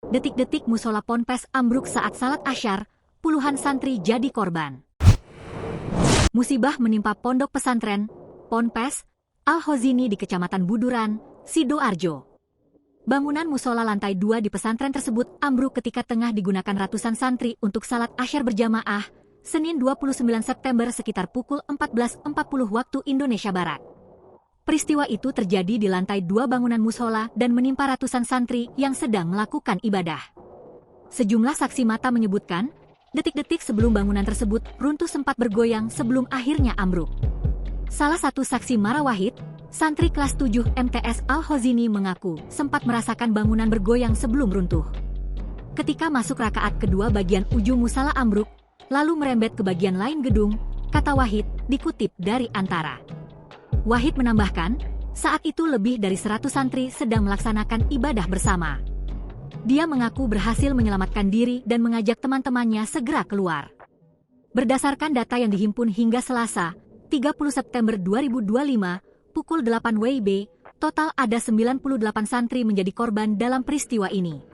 Detik-detik musola Ponpes ambruk saat salat Asyar, puluhan santri jadi korban. Musibah menimpa pondok pesantren Ponpes Al-Hozini di Kecamatan Buduran, Sidoarjo. Bangunan musola lantai 2 di pesantren tersebut ambruk ketika tengah digunakan ratusan santri untuk salat Asyar berjamaah, Senin 29 September sekitar pukul 14.40 waktu Indonesia Barat. Peristiwa itu terjadi di lantai 2 bangunan musola dan menimpa ratusan santri yang sedang melakukan ibadah. Sejumlah saksi mata menyebutkan, detik-detik sebelum bangunan tersebut runtuh sempat bergoyang sebelum akhirnya ambruk. Salah satu saksi Mara Wahid, santri kelas 7 MTS Al-Hozini mengaku sempat merasakan bangunan bergoyang sebelum runtuh. Ketika masuk rakaat kedua bagian ujung musala ambruk, lalu merembet ke bagian lain gedung, kata Wahid, dikutip dari Antara. Wahid menambahkan, saat itu lebih dari 100 santri sedang melaksanakan ibadah bersama. Dia mengaku berhasil menyelamatkan diri dan mengajak teman-temannya segera keluar. Berdasarkan data yang dihimpun hingga Selasa, 30 September 2025, pukul 8 WIB, total ada 98 santri menjadi korban dalam peristiwa ini.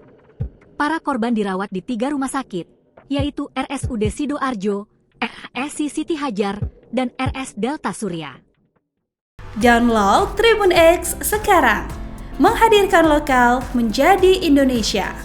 Para korban dirawat di 3 rumah sakit, yaitu RSUD Sidoarjo, RSC Siti Hajar, dan RS Delta Surya. Download Tribun X sekarang, menghadirkan lokal menjadi Indonesia.